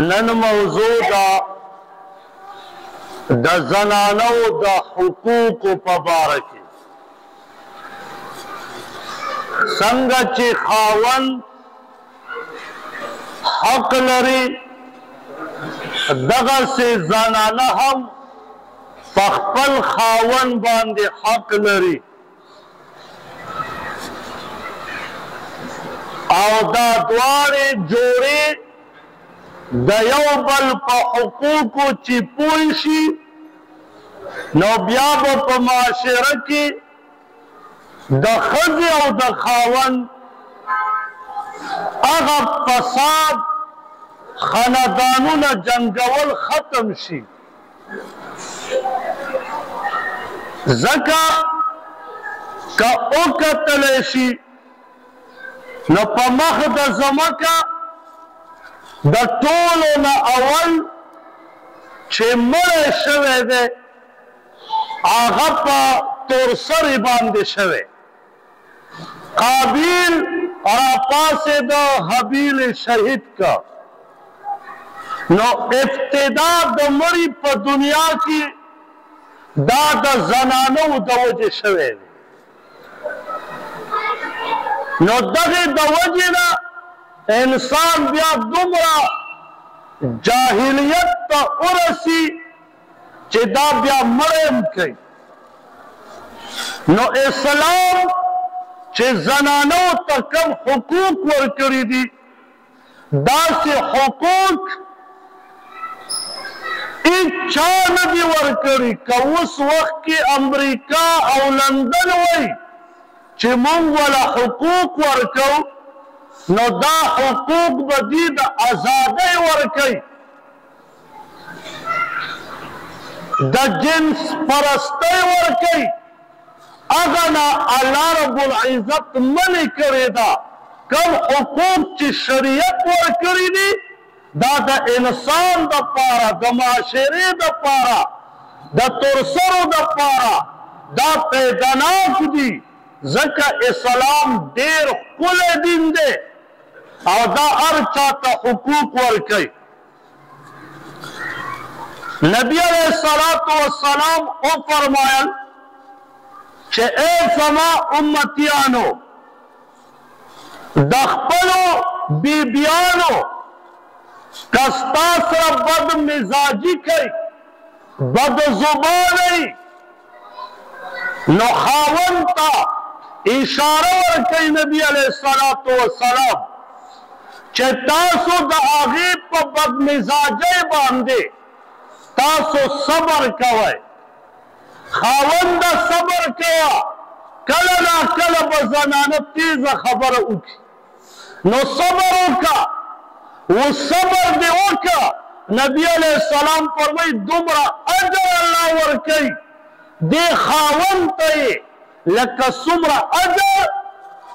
نن موضوع دا زنانو دا حقوق په باره کې څنګه چې خاوند حق لري دغسې زنانه هم په خپل خاوند باندې حق لري او دا دواړې جوړې د یو بل په حقوقو چې پوه شي نو بیا به په معاشره کې د ښځې او د خاوند هغه فساد خاندانونه جنګول ختم شي ځکه که وکتلی شي نو په مخ د ځمکه د ټولو نه اول چې مړی شوی دی هغه په تورسرې باندې شوی قابیل راپاڅېده حابیل شهید کا نو ابتدا د مړي په دنیا کې دا د زنانو د وجې شوی دی نو دغې د وجې نه انسان بیا دومره جاهلیت ته ورسي چې دا بیا مړی کوي نو اسلام چې زنانو ته کم حقوق ورکړي دي داسې حقوق هیچا نه دي ورکړي که اوس وخت کې امریکا او لندن وایي چې موږ وله حقوق ورکوو نو دا حقوق به دی د ازادۍ ورکوي د جنس پرستۍ ورکوي هغه نه الله رب العزت منې کړې ده کوم حقوق چې شریعت ورکړي دي دا د انسان دپاره د معاشرې دپاره د تورسرو دپاره دا پیداناک دي ځکه اسلام ډېر ښکلی دین دی او دا هر چاته حقوق ورکوي نبی علیہ الصلاة والسلام وفرمایل چې ای زما امتیانو د خپلو بیبیانو که ستا سره بد مزاجي کوي بد زبانۍ نو خاوند ته اشاره ورکوي نبی علیہ الصلاة والسلام چې تاسو د هغې په بدمزاجۍ باندې تاسو صبر کوئ خاونده صبر کوه کله نا کله به زنانه تیزه خبره وکړي نو صبر وکړه و صبر دې وکړه نبی علیہ السلام فرمایي دومره اجر الله ورکوي دې خاوند ته یې لکه څومره اجر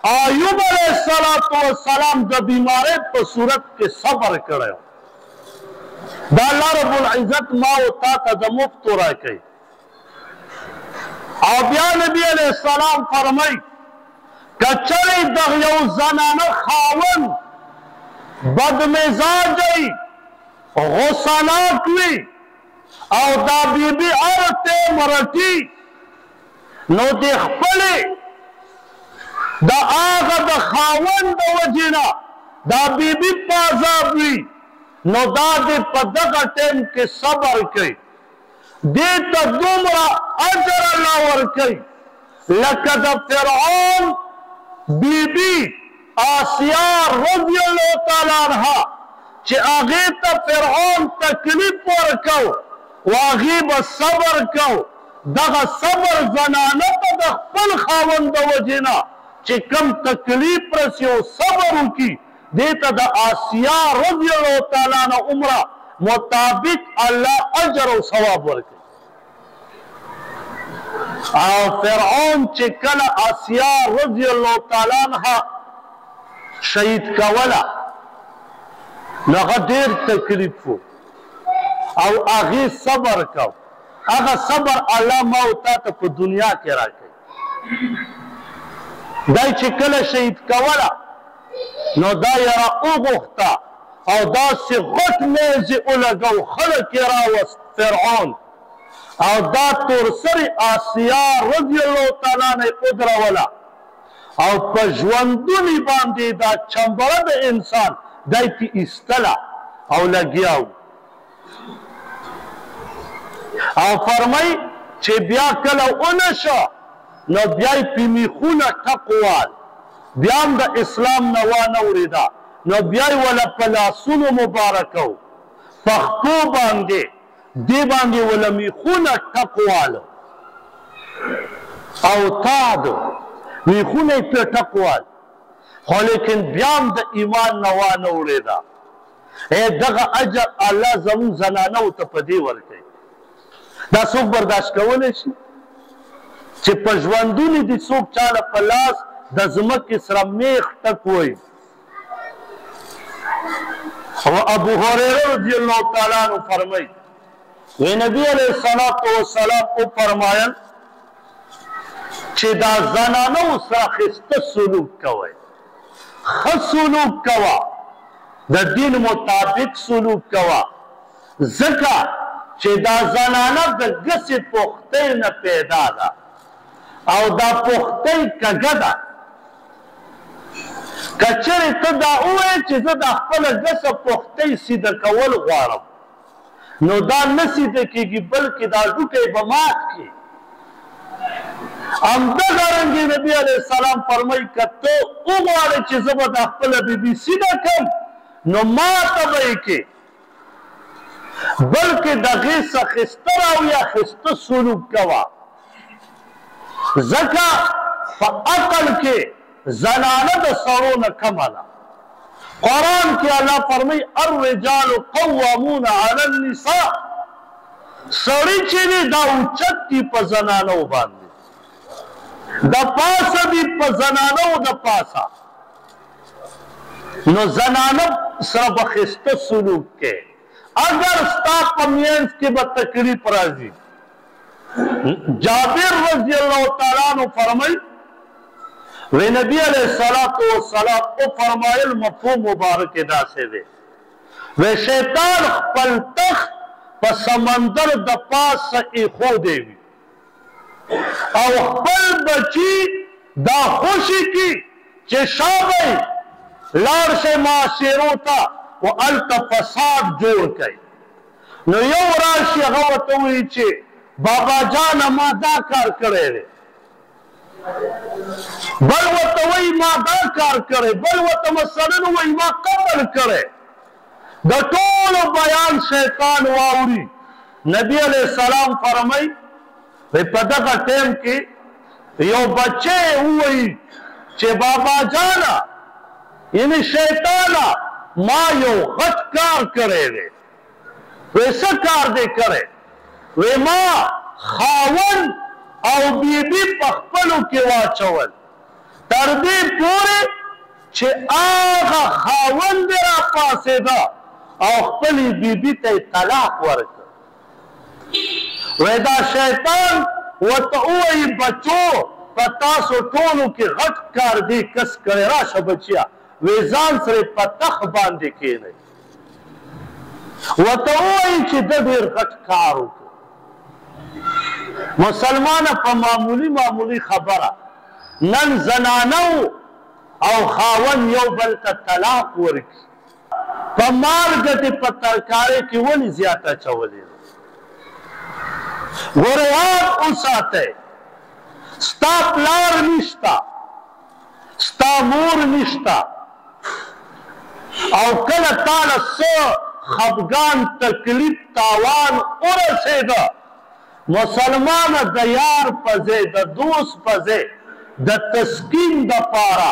ایوب علیہ السلام د بیماری په صورت کې صبر کړی دا الله رب العزت ما او تا ته د مفت راکوي او بیا نبی علیہ السلام فرمایي که چېرې د یو زنانه خاوند بدمزاجی غصناک وي او دا بیبي هر ټیم رټي نو د خپلې د هغه د خاوند د وجې نه دا بیبي په عذاب وي نو دا دې په دغه ټیم کې صبر کوي دې ته دومره اجر الله ورکوي لکه د فرعون بیبي آسیا رضی الله تعالی عنها چې هغې ته فرعون تکلیف ورکو و هغې به صبر کو دغه صبر زنانه ته د خپل خاوند د وجې نه چې کم تکلیف رسي او صبر وکړي دې ته د آسیا رضی الله تعالی عنه عمره مطابق الله اجر او ثواب ورکوي او فرعون چې کله آسیا رضی الله تعالی عنها شهید کوله نو هغه ډېر تکلیف و او هغې صبر کو هغه صبر الله ما او تا ته په دنیا کې راکوي دا چې کله شهید کوله نو دا یې راوغوښته او داسې غټ میز یې ولګو خلک یې راوست فرعون او دا تورسرې آسیا رضی الله تعالی عنها یې ودروله او په ژوندوني باندې دا چمبره د انسان دی پې ایستله او لګیا و او فرمای چې بیا کله ونه شه نو بیا یې پې میخونه ټقوال بیا هم د اسلام نه وانه اورېده نو بیا یې وله په لاسونو مبارکو پښتو باندې دې باندې وله میخونه ټقواله او تادو میخونه یې پرې ټقوال خو لیکن بیا هم د ایمان نه وانه اورېده دغه اجر الله زموږ زنانو ته په دې ورکوي دا څوک برداشت کولی شي چې په ژوندوني دې څوک چاله په لاس د ځمکې سره میخ ټک وایي او ابو هريره رضی الله تعالی عنہ فرمایي وی نبی علیہ الصلوۃ والسلام او فرمایل چې دا زنانو سره خسته سلوک کوئ ښه سلوک کوه د دین مطابق سلوک کوه ځکه چې دا زنانه د ګسې پختۍ نه پیدا ده او دا پختۍ کږه ده که چېرې ته دا ووایې چې زه د خپله ګسه پختۍ سیده کول غواړم نو دا نه سیده کېږي بلکې دا ډوکی به مات کړي همدغه رنګې نبي علیه السلام فرمایي که ته وغواړې چې زه به د خپله بیبي سیده کړم نو ماته به یې کې بلکې د هغې څخه خسته راوړه خسته سلوک کوه ځکه په عقل کې زنانه د سړو نه کمه ده قرآن کې الله فرمایي الرجال قوامون علی النساء سړي چې دي دا اوچت دي په زنانو باندې د پاسه دي په زنانو د پاسه نو زنانه سره به خسته سلوک کې اگر ستا په منځ کې به تکلیف راځي جابر رضی الله تعالی عنہ فرمایي وی نبی علیہ السلام او فرمایل مفهوم مبارک داسې دی وی شیطان خپل تخت په سمندر د پاسه ایښودی وي او خپل بچي دا خوشي کي چې شابه لاړ شئ معاشرو ته و هلته فساد جوړ کړئ نو یو راشي هغه ورته وایي چې بابا جانه ما دا کار کړی دی بل ورته وایي ما دا کار کړی بل ورته مثلا وایي ما قتل کړی د ټولو بیان شیطان واوري نبی علیہ السلام فرمایي په دغه ټیم کې یو بچی وایي چې بابا جانه یعنی شیطانه ما یو غټ کار کړی دی وی څه کار دی کړی وی ما خاوند او بیبي په خپلو کې واچول تر دې پورې چې هغه خاوند یې راپاڅېده او خپلې بیبي ته یې طلاق ورکړ وی دا شیطان ورته ووایي بچو په تاسو ټولو کې غټ کار دی کس کړی راشه بچیه وی ځان سره په تخ باندې کښېنئ ورته ووایي چې ده ډېر غټ کار وکړ مسلمانه په معمولي خبره نن زنانو او خاوند یو بل ته طلاق ورکړي په مالګه دې په ترکارۍ کې ولې زیاته اچولې ده ګوره یاد وساتئ ستا پلار نشته ستا مور نشته او کله تاله څه خفګان تکلیف تاوان ورسېده مسلمانه د یار په ځای د دوست په ځای د تسکین دپاره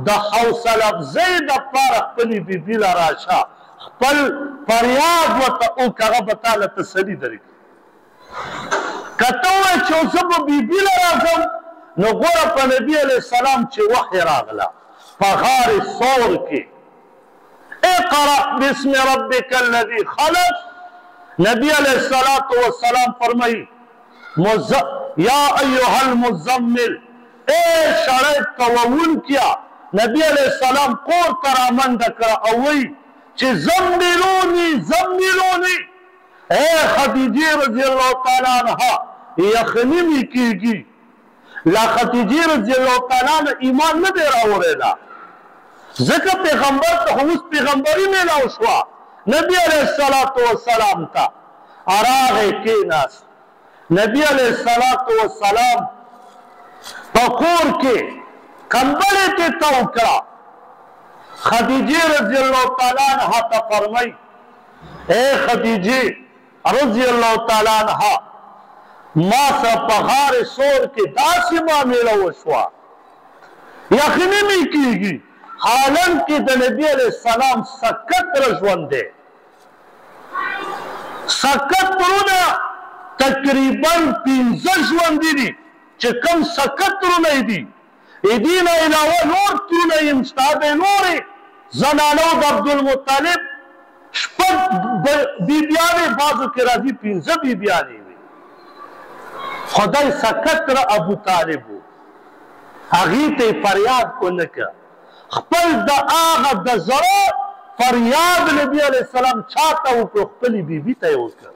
د حوصله افزۍ دپاره خپلې بیبي له راشه خپل فریاد ورته وکړه هغه به تا له تسلي درکړي که ته ووایې چې زه به بیبي له راځم نو ګوره په نبي علیه السلام چې وحی راغله په غار ثور کې اقرأ باسم ربک الذي خلق نبی علیہ السلام فرمائی یا ایوہ المزمل اے شرط قوون کیا نبی علیہ السلام قور ترامند کرا اوئی چې زملوني زملوني اے خدیجه رضی الله تعالی عنها یخنی می کیږي لا خدیجه رضی الله تعالی عنها ایمان نه دی راوړی ځکه پیغمبر ته اوس پیغمبري میلاو شوه نبی علیه الصلاة والسلام ته راغی کېناست نبی علیه الصلاة والسلام په کور کې کمبلې ته تاو کړه خدیجه رضی الله تعالی عنها ته فرمایي اے خدیجه رضی الله تعالی عنها ما سره په غار سور کې داسې معامله وشوه یخني مې کېږي حالن کې د نبی علیه السلام سکت ژوند دی سکت ورونه تقریبا 15 ژوندي دي چې کوم سکت ورونه دي دې نه علاوه نور ترونه یم ستا د نورې زنانو د عبدالمطلب شپږ بیبیانې بعضو کې راځي 15 بیبیانې وي خدای سکت را ابو طالب و هغې ته یې فریاد ونه کړه خپل د هغه د زړه فریاد نبی علیه السلام چاته وکړو خپلې بیبي ته یې وکړ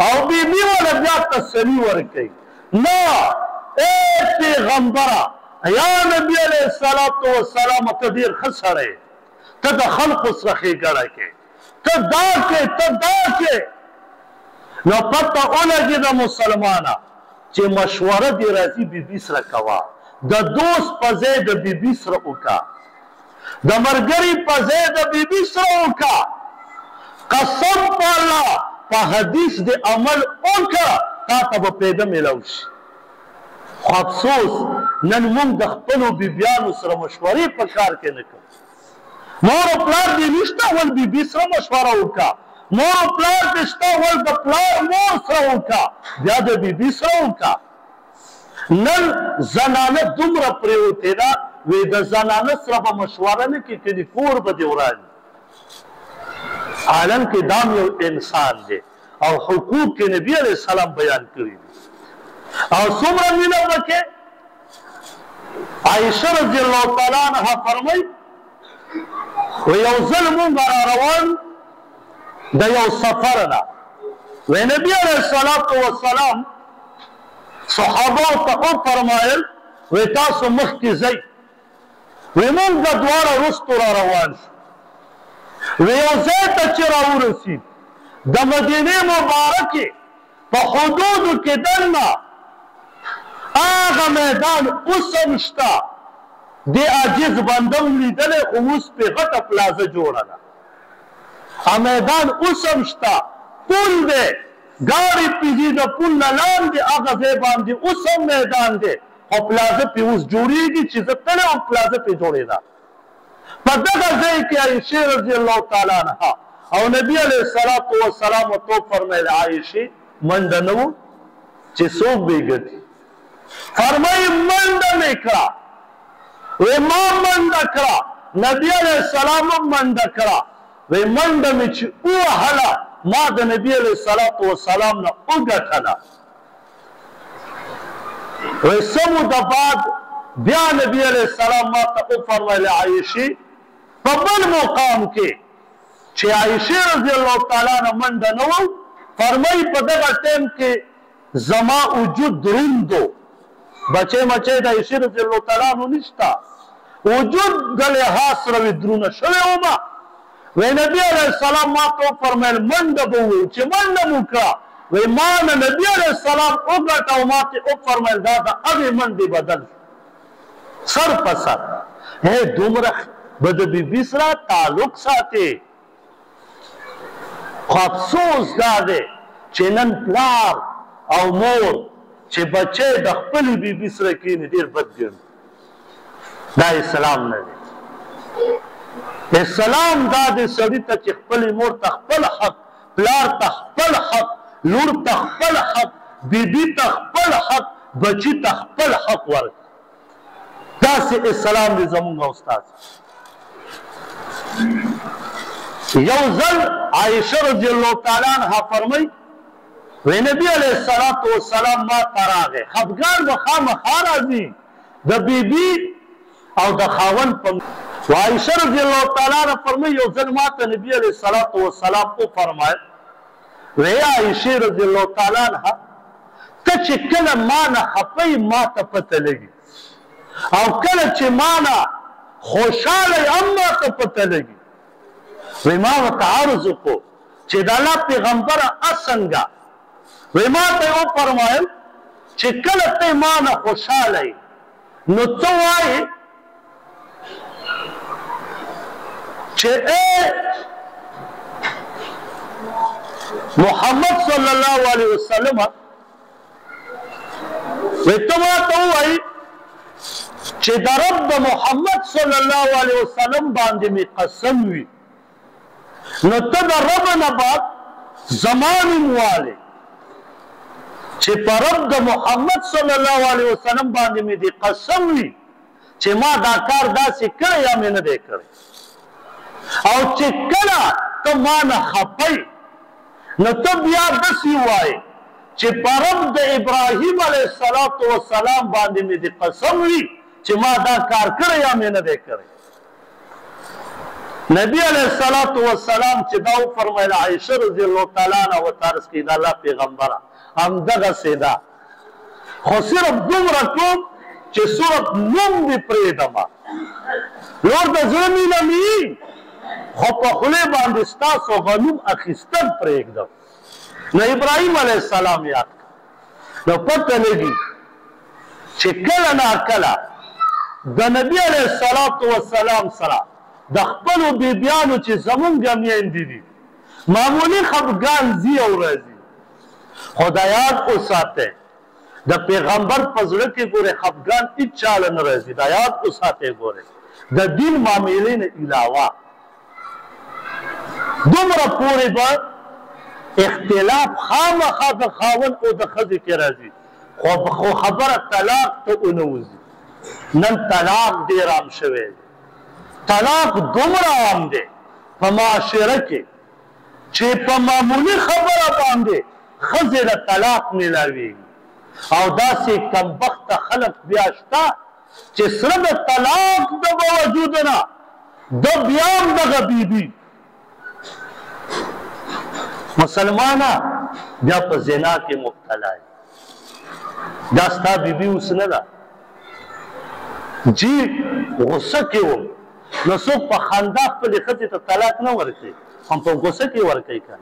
او بیبي وله بیا تسلي ورکوي نه ای پیغمبره یا نبی علیه السلام ته ډېر ښه سړی ته د خلقو سره ښېګڼه کې ته دا کې ته دا کې نو پته ولګېده مسلمانه چې مشوره دې راځي بیبي سره کوه د دوست په ځای د بیبي سره وکړه د ملګري په ځای د بیبي سره وکړه قسم په الله په حدیث د عمل وکړه تا ته به پیدا میلاو شي خو افسوس نن موږ د خپلو بیبیانو سره مشورې په کار کې نه کوو مور او پلار دې نشته ول بیبي سره مشوره وکړه مور او پلار دې شته ول د پلار مور سره وکړه بیا د بیبي سره وکړه نن زنانه دومره پرېوتې ده وی د زنانه سره به مشوره نه کې کني کور به دې وراني عالم کې دام یو انسان دی او حقوق کې نبی علیه السلام بیان کړي دي او څومره مینه وکړي عایشه رضی الله تعالی عنها فرمایي و یو ځل مونږ را روان د یو سفر نه وی نبی علیه الصلاة والسلام صحابه ته وفرمایل وی تاسو مخکې ځئ وی مونږ دواړه وروستو را روان شو وی یو ځای ته چې راورسید د مدینې مبارکې په حدودو کې دننه هغه میدان اوس هم شته دې عاجز بنده م لیدلی خو اوس پرې غټه پلازه جوړه ده میدان اوس هم شته پل دی ګاړې پې ځي د پل نه لاندې هغه ځای باندې اوس هم میدان دی او پلازه پې اوس جوړېږي چې زه تللی وم پلازه پې جوړېده په دغه ځای کې عایشې رضی الله تعالی عنها او نبی علیه الصلاة والسلام ورته وفرمیل عایشې منډه نه و چې څوک به یې ګټي فرمایي منډه مې کړه وی ما منډه کړه نبی علیه السلام هم منډه کړه وی منډه مې چې ووهله ما د نبی علیه الصلاة والسلام نه وګټله وی څه موده بعد بیا نبی علیه السلام ما ته وفرمیل عایشې په بل مقام کې چې عایشې رضی الله تعالی عنها منډه نه و فرمایي په دغه ټیم کې زما وجود دروند و بچی مچی د عایشې رضی الله تعالی عنها نشته وجود د لحاظ سره وي درونه شوی ومه وی نبی علیه السلام ما ته وفرمیل منډه به ووایو چې منډه مو کړه وی ما نه نبی علیه السلام وګټه او ما ته وفرمیل دا د هغې منډې بدل سر په سر دومره به د بیبي سره تعلق ساتې خو افسوس دا دی چې نن پلار او مور چې بچی د خپلې بیبي سره کښېني ډېر بد ګڼي دا اسلام نه دی اسلام دا دی سړي ته چې خپلې مور ته خپل حق پلار ته خپل حق لور ته خپل حق بیبي ته خپل حق بچي ته خپل حق ورکړي داسې اسلام دی زمونږ استاد یو ځل عایشه رضی الله تعالی عنها فرمایي وی نبی علیه الصلاة والسلام ما ته راغی خفګان به خامخا راځي د بیبي او د خاوند په عائشہ رضی اللہ تعالیٰ عنہ فرمائی یو ځل ماته نبی علیہ الصلوۃ والسلام او فرمایل وی عائشہ رضی اللہ تعالیٰ عنہ ته چې کله ما نه خپې ما ته پته لګي او کله چې ما نه خوشحاله هم ما ته پته لګي وی ما ورته عرض وکړو چې د الله پیغمبره څنګه وی ما ته یې وفرمایل چې کله ته ما نه خوشحاله یې نو ته وایې چې محمد صلی الله علیه وسلم وی ته ما ته ووایې چې د رب د محمد صلی الله علیه وسلم باندې مې قسم وي نو ته د رب نه بعد زما نوم والې چې په رب د محمد صلی الله علیه وسلم باندې مې دې قسم وي چې ما دا کار داسې کړی یا مې نه دی کړی او چې کله ته ما نه خپئ نو ته بیا داسې وایې چې په رب د ابراهیم علیه السلام باندې مې دې قسم وي چې ما دا کار کړی یا مې نه دی کړی نبی علیہ الصلوۃ والسلام چې دا فرمایله عائشہ رضی الله تعالی عنها وتعرض کړي د الله پیغمبره همدغه سیدا خو صرف دومره کوم چې صورت نوم دې پرېږدم لور د زړه مینه مې خو په خولې باندې ستاسو غنوم اخیستل پرېږدم نو ابراهیم علیه السلام یاد کړه نو پته لګي چې کله ناکله د نبی علیه الصلوۃ والسلام سره د خپلو بیبیانو چې زمونږ میندې دي معمولي خفګان ځي او راځي خو دا یاد وساتئ د پیغمبر په زړه کې ګورئ خفګان هېڅ چاله نه راځي دا یاد وساتئ ګورئ د دین معاملې نه علاوه دومره پورې به اختلاف خامخا د خاوند او د ښځې کې راځي خو خبره طلاق ته ونه وځي نن طلاق ډېر عام شوی دی طلاق دومره عام دی په معاشره کې چې په معمولي خبره باندې ښځې له طلاق میلاویږي او داسې کمبخته خلک بیا شته چې سره د طلاق د باوجود نه د بیا هم دغه بیبي مسلمانه بیا په زنا کې مبتلا دی دا ستا بیبي اوس نه ده جی غصه کې وم نو څوک په خندا خپلې ښځې ته طلاق نه ورکوي هم په غصه کې ورکوي که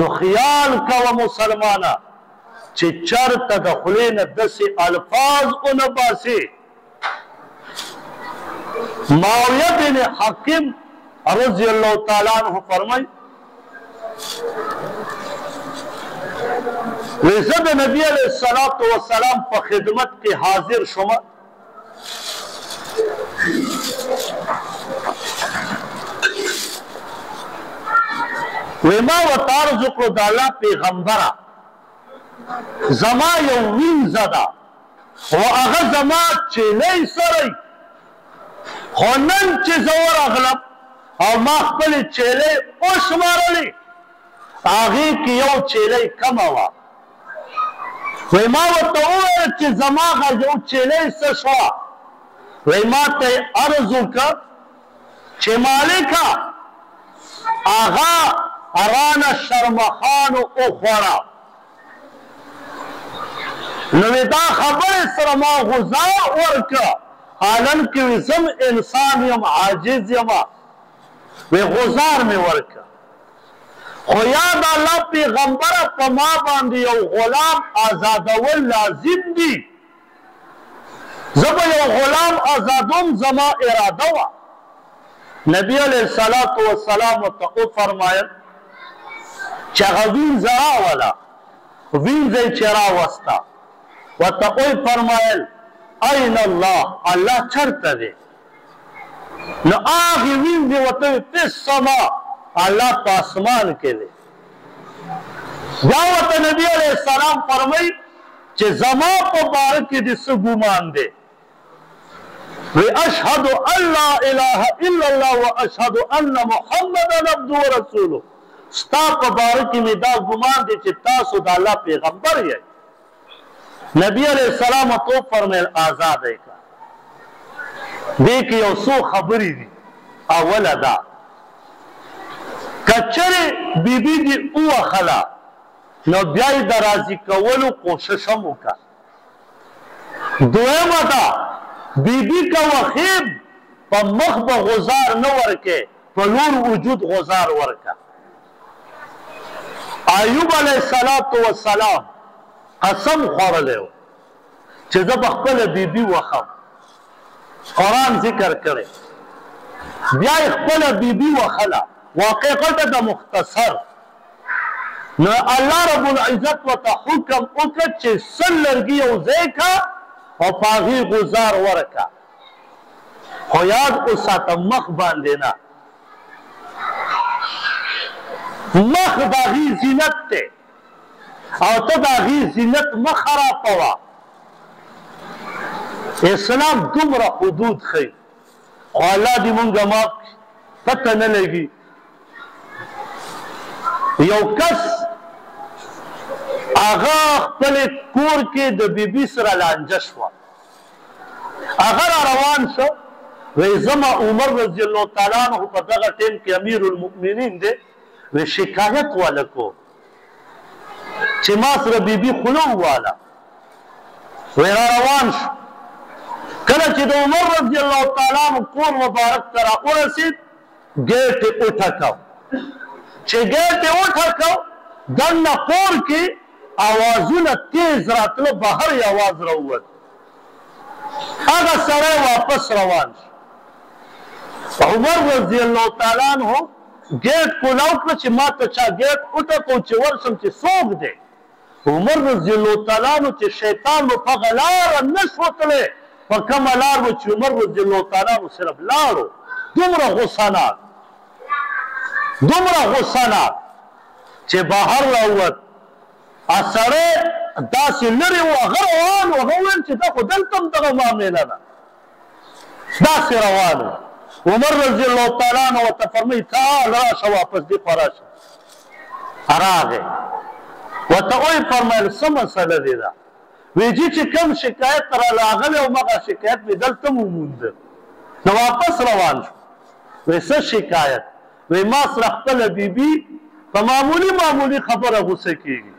نو خیال کوه مسلمانه چې چرته د خولې نه داسې الفاظ ونه باسې معاویه بن حکیم رضی الله تعالی عنه فرمایي وی زه د نبي علیه الصلوۃ والسلام په خدمت کې حاضر شوم وی ما ورته عرض وکړو د الله پیغمبره زما یو وینځه ده خو هغه زما چیلۍ سره خو نن چې زه ورغلم او ما خپلې چیلۍ وشمارلې هغې کې یو چیلۍ کمه وه وی ما ورته وویل چې زما هغه یو چیلۍ څه شوه وی ما ته یې عرض وکړه چې مالکه هغه رانه شرمخانو وخوړه نو دا خبرې سره ما غذا ورکړه حالن کې وي زم انسان یم عاجز یم وی غزار مې ورکړه خو یا د الله پیغمبره په ما باندې یو غلام آزادول لازم دي زه به یو غلام آزادوم زما اراده وه نبی علیه الصلوۃ والسلام ورته وفرمایل چې هغه وینځه راوله وینځه یې چې راوسته ورته وفرمایل این الله الله چرته دی نو هغې وینځې ورته ویل فی السما الله په اسمان کې دی بیا ورته نبي علیه السلام فرمایي چې زما په باره کې دې څه ګمان دی وی اشهد ان لا اله الا الله واشهد ان محمدا عبده ورسوله ستا په باره کې مې دا ګمان دی چې تاسو د الله پیغمبر یې نبی علیہ السلام تو فرمایل آزاد ہے کا دې کې یو څو خبرې دي. اوله دا که چېرې بیبي دې ووهله نو بیا یې د راضي کولو کوشش هم وکړه. دویمه دا بیبي که وخېب په مخ به غزار نه ورکې، په لور وجود غزار ورکه. ایوب علیه السلام قسم خوړلی و چې زه به خپله بیبي وخم. قرآن ذکر کړی. بیا یې خپله بیبي وخله. واقع غټه ده مختصر. نو الله رب العزت ورته حکم وکړ چې سل لرګي یو ځای کا او په هغې غزار ورکه. خو یاد وساته مخ باندې نه. مخ د هغې زینت دی او ته د هغې زینت مه خرابوه. اسلام دومره حدود ښیي خو الله دې مونږ معاف کړي. پته نه لګي. یو کس هغه خپل کور کې د بیبي سره لانجه شوه. هغه را روان شو وایي زما عمر رضی الله تعالی عنه په دغه ټیم کې امیر المؤمنین دی. وی شکایت ولکو چې ما سره بیبي خوله وواله. وی را روان شو. کله چې د عمر رضی الله تعالی عنه کور مبارک ته راورسېد ګیټ یې وټکاو. چې ګیټ یې وټکاو دننه کور کې اوازونه تیز راتله. بهر یې اواز راووت. هغه سړی واپس روان شو. عمر رضی الله تعالی عنه ګیټ کولاو کړه چې ما ته چا ګیټ وټکو چې ورشم چې څوک دی. عمر رضی الله تعالی عنه چې شیطان به په هغه لاره نه شو تللی، په کومه لار به چې عمر رضی الله تعالی عنه صرف لاړو. دومره غصناک چې بهر راووت. سړی داسې لرې و، هغه روان و. هغه وویل چې دا خو دلته هم دغه معامله ده. داسې روان و. عمر رضی الله تعالی عنه ورته فرمایي تعال راشه واپس دې خوا راشه. راغی ورته ویې فرمایل څه مسله دې ده؟ وی جي چې کوم شکایت را راغلی او مغه شکایت مې دلته هم ومونده. نو واپس روان شو. وی څه شکایت؟ وی ما سره خپله بیبي په معمولي خبره غوسه کېږي.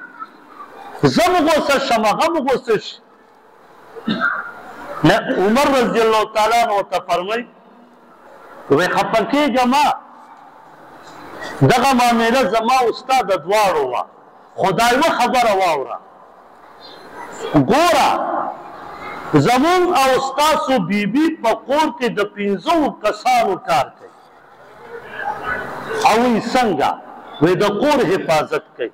زه م غوسه شم، هغه م غوسه شي. عمر رضی الله تعالی عنه ورته فرمایي وی خفه کېږه مه، دغه معامله زما او ستا د دواړو وه، خو دا یوه خبره واوره. ګوره زمونږ او ستاسو بیبي په کور کې د 15 کسانو کار کوي. او وی څنګه؟ وی د کور حفاظت کوي،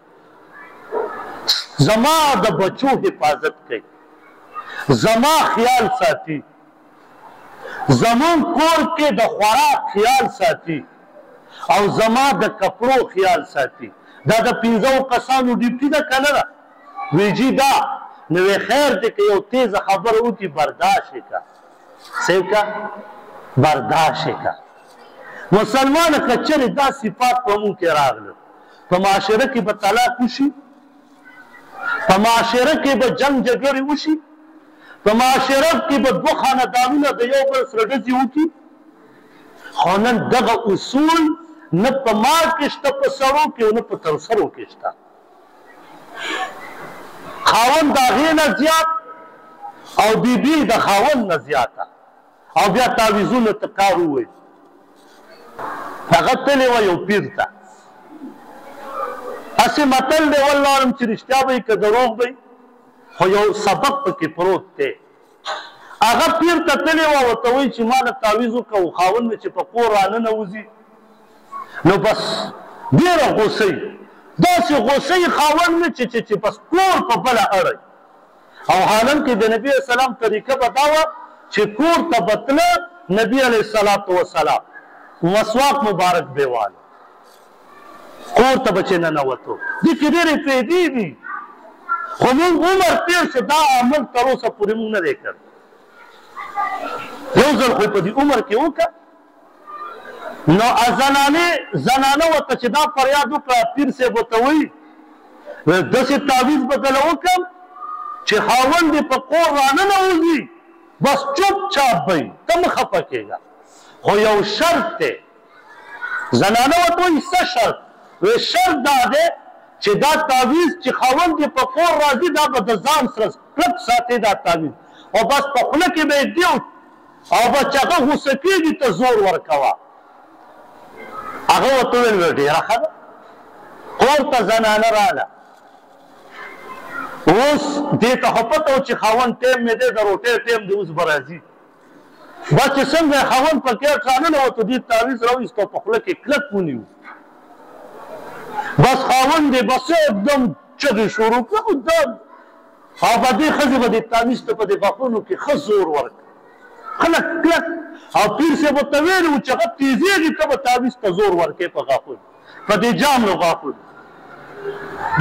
زما د بچو حفاظت کوي، زما خیال ساتي، زمون کور کې د خوراک خیال ساتي او زما د کپړو خیال ساتي. دا د 15 کسانو ډیوټي ده که نه ده؟ وی جي دا. نو وی خیر دی که یو تیزه خبره وکړي برداشت یې که. څه یې که؟ برداشت یې که. مسلمانه که چېرې دا صفات په مونږ کې راغله، په معاشره کې به طلاق وشي، په معاشره کې به جنګ جګړې وشي، په معاشره کې به دوه خاندانونه د یو بل سره ډزې وکړي. خو نن دغه اصول نه په مال کې شته په سړو کې او نه په ترسرو کې شته. خاوند د هغې نه زیات او بیبي د خاوند نه زیاته. او بیا تعویضونو ته کار وویل. هغه تللی وه یو پیر ته. هسې متل دی والله اعلم چې رښتیا به وي که دروغ به وي، خو یو سبق پکې پروت دی. هغه پیر ته تللی وه، ورته وایي چې ما نه تعویض وکړه او خاوند مې چې په کور راننوځي نو بس ډېره غوسه وي. داسې غوسه وي خاوند مې چې بس کور په بله اړوي. او حالن کې د نبي علیه السلام طریقه به دا وه چې کور ته به تله، نبي علیه السلام مسواک مبارک به واله، کور ته به چې ننوتو. دې کې ډېرې فایدې دي، خو مونږ عمر تېر شو دا عمل تر اوسه پورې مونږ نه دی کړی. یو ځل خو په دې عمر کې وکړه. نو زنانه ورته چې دا فریاد وکړه، پیر صاحب ورته وایي داسې تعویض به دله وکړم چې خاوند دې په کور راننوځي بس چوپچاپ به وي ته مه خفه کېږه خو یو شرط دی زنانه ورته وایي څه شرط وایي شرط دا دی چې دا تعویض چې خاوند یې په کور راځي دا به د ځان سره کلک ساتي دا تعویض او بس په خوله کې به یې دیو او بس چې هغه غوسه کېږي ته زور ورکوه هغه ورته وویل ډېره ښه ده کور ته زنانه راغله اوس دې ته خو پته و چې خاوند ټیم مې دی د روټۍ ټیم دی اوس به راځي بس چې څنګه یې خاوند په کېټ راننوتو دې تعویض راوایستو په خوله کې کلک ونیو بس خاوند دی بس एकदम چغې شروع کړه او په دې ښځې به دې تعویض ته په دې غاښونو کې ښه زور ورکړه کلک کلک او پیر صاحب ورته ویلي وو چې هغه تېزېږي ته به تعویض ته زور ورکړې په غاښونو په دې جامو غاښونو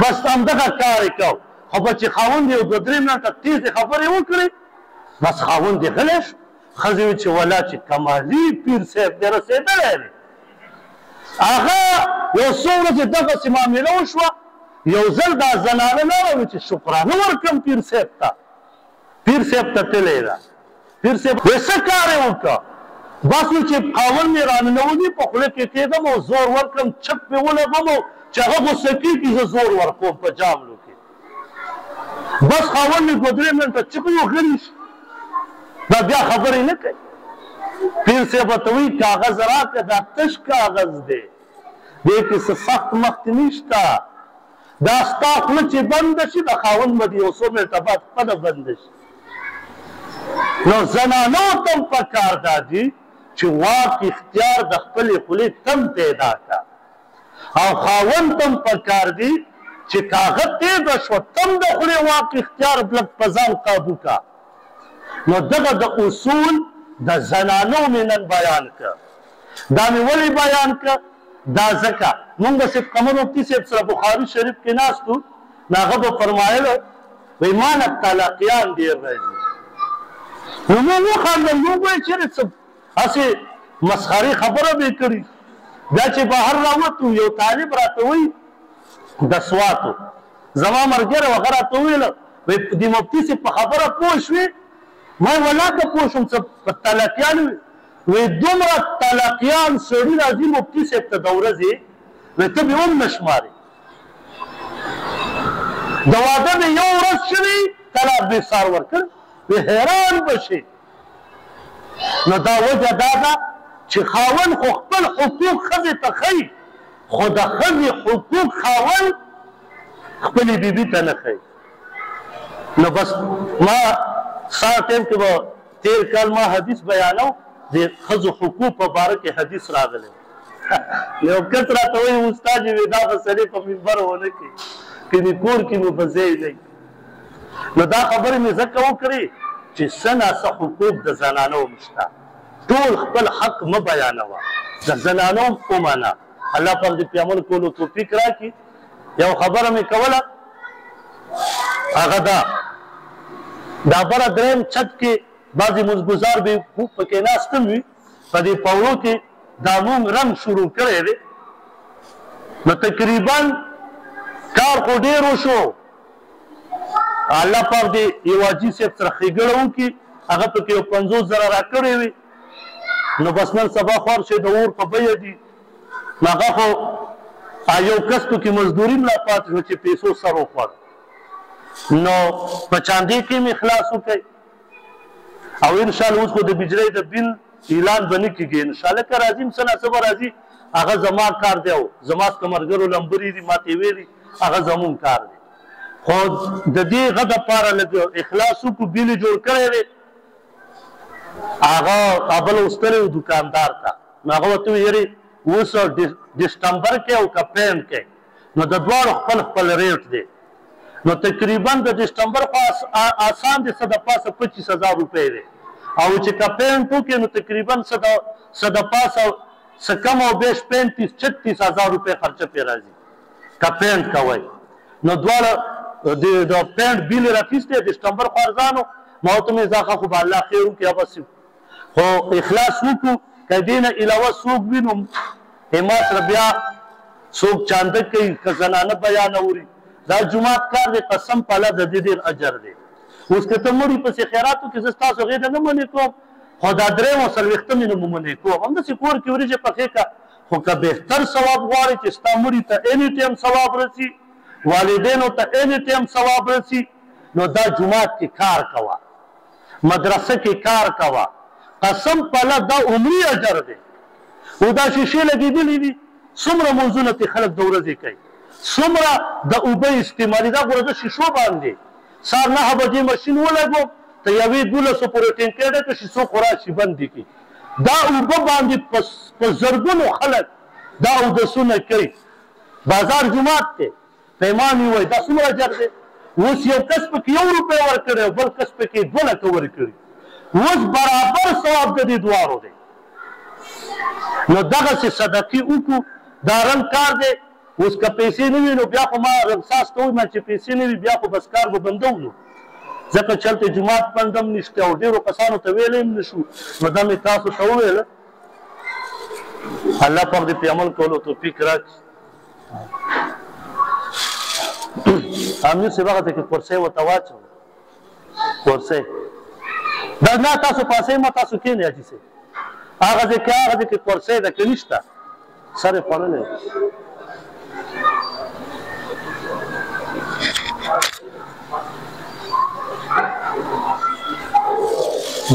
بس همدغه کار یې کو خو به چې خاوند یې دوه درې منټه تېزې خبرې وکړې بس خاوند یې غلی شو ښځې ویل چې ولا چې کمالي پیر صاحب دې رسېدلی دی هغه یو څو ورځې دغسې معامله وشوه یو ځل دا زنانه لاړه چې شکرانه ورکړم پیر صاحب ته پیر صاحب ته تللی ده پیر صاحب وایي څه کار یې وکړه بس نو چې خاوند مې راننولي په خوله کې کېدم او زور ورکړم چک پې ولګوم او چې هغه غوسه کېږي زه زور ورکوم په جاملو کې بس خاوند مې دوه درې منټه چک یو غلی شي دا بیا خبرې نه کوي پیر صاحب ورته وایي کاغذ راکړه دا تش کاغذ دی دې کې څه سخت مخکې نشته دا ستا خوله چې بنده شي د خاوند به د یو څو منټه بعد خپله بنده شي نو زنانو ته هم پکار دا دي چې واک اختیار د خپلې خولې تم پیدا کړه او خاوند ته هم پکار دي چې کاغذ تیزه شوه تم د خولې واک اختیار لږ په ځان قابو کړه نو دغه د اصول د زنانو مې نن بیان کړه دا مې ولې بیان کړه دا ځکه مونږ به صرف قمر مفتي صاحب سره بخاري شریف کې ناست وو نو هغه به فرمایله وایي ما نه طلاقیان ډېر راځي نو موږ وخندل موږ وایي چېرې څه هسې مسخرې خبره به یې کړې بیا چې بهر راوتو یو طالب راته وایي د سواتو زما ملګری هغه راته وویله وایي د مفتي صاحب په خبره پوه شوې ما ولا که پوه شوم څه په طلاقیان وایي دومره طلاقیان سړي راځي مفتي صاحب ته د ورځې وایي ته مې هم نه شمارې د واده مې یو ورځ شوي طلاق بې سار ورکړ وایي حیران به شي نو دا وجه دا ده چې خاوند خو خپل حقوق ښځې ته ښیي خو د ښځې حقوق خاوند خپلې بیبي ته نه ښیي نو بس ما سار ټایم کې به تېر کال ما حدیث بیانو د ښځو حقوق په باره کې حدیث راغلی یو کس راته وایي استاد یې دا به سړی په منبر ونه کړي کني کور کې مو به ځای نه نو دا خبرې مې ځکه وکړې چې څه ناڅه حقوق د زنانو هم شته ټول خپل حق مه بیانوه د زنانو هم ومنه الله پاک دې پې عمل کولو توفیق راکړي یو خبره مې کوله هغه دا بره درېیم چت کې بعضې مزګزار به پکې ناست هم وي په دې پوړو کې دا مونږ رنګ شروع کړی دی نو تقریبا کار خو ډېر وشو الله پاک دې یو حاجي صاحب سره ښېګړه وکړي هغه پکې یو 50,000 راکړی وي نو بس نن سبا خوار شي د اور په بیه دي نو هغه خو یو کس پکې مزدوري هم لا پاتې شو چې پیسو سر وخوړ نو په چاندې کې مې خلاص وکړئ او انشاءالله اوس خو د بجلۍ د بل اعلان به نه کېږي انشاءالله که راځي څه ناڅه به راځي هغه زما کار دی او زما څخه ملګرو لمبرې دي ما ته ویلي هغه زمونږ کار دی خو د دې هغه دپاره لږ اخلاص وکړو بیل یې جوړ کړی دی هغه کابل وستلی و دوکاندار ته نو هغه ورته وویل یارې اوس ډسمبر کې او که پین کې نو د دواړو خپل خپل ریټ دی نو تقریبا د دسمبر خو آسان دی څه د پاسه 25,000 روپۍ دی او چې که پینټ وکړې نو تقریبا څه د پاسه څه کم او بیش 35-36,000 روپۍ خرچه پرې راځي که پینټ کوئ نو دواړه د پینټ بیل یې راخیستی دسمبر خو ارزانو ما ورته مې ځاښه خو به الله خیر وکړي هغه خو اخلاص وکړو که دې نه علاوه څوک وي نو ما سره بیا څوک چانده کوي که زنانه بیان اوري دا جومات کار دی قسم په الله د دې ډېر اجر دی اوس که ته مړي پسې خیراتو کې زه ستاسو غېږه نه منې کوم خو دا درېیم او څلوېښتم یې نه مو منې کوم همداسې کور کې وریجې پخې کړه خو که بهتر ثواب غواړې چې ستا مړي ته اني ټایم ثواب رسي والدینو ته اني ټایم ثواب رسي نو دا جومات کې کار کوه مدرسه کې کار کوه قسم په الله دا عمري اجر دی او دا شیشې لګېدلې دي څومره مونځونه ترې خلک د ورځې کوي څومره د اوبه استعمالي دا ګوره زه شیشو باندې سهار 9 بجې ماشین ولګوم ته یوې 1200 پورې ټینکۍ ډکه شي څوک خو راشي بندې کړي دا اوبه باندې په زرګونو خلک دا اودسونه کوي بازار جومات دی پیمان یې وایي دا څومره اجر دی اوس یو کس پکې 1 روپۍ ورکړی او بل کس پکې 2 لکه ورکړي اوس برابر ثواب د دې دواړو دی نو دغسې صدقې وکړو دا رنګ کار دی اوس که پیسې نه وي نو بیا خو ما رمساس ته ووایم چې پیسې نه وي بیا خو بس کار به بندو نو ځکه چې هلته جومات بندم نشته او ډېرو کسانو ته ویلی هم نه شو نو دا مې تاسو ته وویله الله پاک دې پې عمل کولو توفیق راکړي امیر صاحب هغه ته کې کورسۍ ورته واچوه کورسۍ دا نه تاسو پاسئ ما تاسو کښېنئ حاجي صاحب هغه ځای کې کورسۍ ده که نشته سر یې خوړلی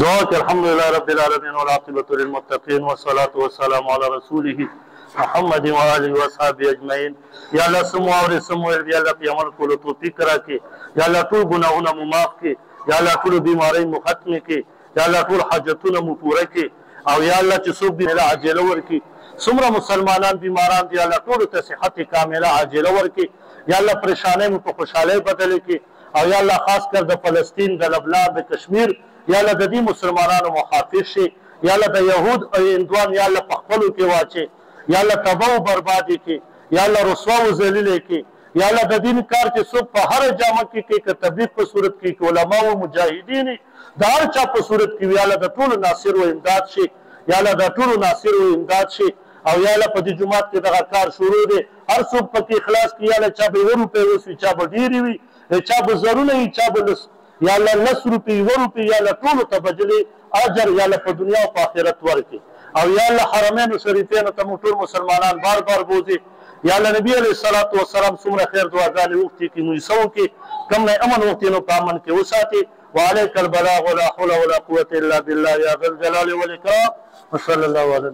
دعا کہ الحمدللہ رب العالمین والعاقبۃ للمتقین والصلاة والسلام علی رسوله محمد وآلہ وصحبہ اجمعین یا اللہ سمو اور سمو یا اللہ پہ عمل کو توفیق کرا کے یا اللہ ټول گناہونه مو معاف کے یا اللہ ټول بیماری مو ختم کے یا اللہ ټول حاجتونه مو پوره کے او یا اللہ چې څوک دې عاجله ورکي څومره مسلمانان بیماران دي الله ټول ته صحت کامله عاجله ورکي یا الله پریشانۍ مو په خوشحالۍ بدل کړي او یا الله خاص کر د فلسطین د لبنان د کشمیر یا الله د دې مسلمانانو محافظ شي یا الله د یهود او هندوان یا الله په خپلو کې واچي یا الله تباہ او بربادي کړي یا الله رسوا او ذلیل کړي یا الله د دین کار چې څوک په هر جامه کې کوي که تبلیغ په صورت کې که علما او مجاهدین د هر چا په صورت کې یا الله د ټولو ناصر او امداد شي یا الله د ټولو ناصر او امداد شي او یا الله په دې جومات کې دغه کار شروع دی هر څوک پکې اخلاص کړي یا الله چا به 1 روپۍ وسوي چا به ډېرې وي چا به زرونه وي چا به یا الله 10 روپۍ 1 روپۍ یا الله ټولو ته بدلې اجر یا الله په دنیا او په آخرت ورکړي او یا الله حرمین شریفینو ته موږ ټول مسلمانان بار بار بوځي یا الله نبی علیه الصلاة والسلام څومره خیر دعاګانې وکړي چې موږ څه وکړي کوم نه امن وکړي نو په امن کې وساتي وعليك البلاغ ولا حول ولا قوة إلا بالله يا ذا الجلال والإكرام وصلى الله على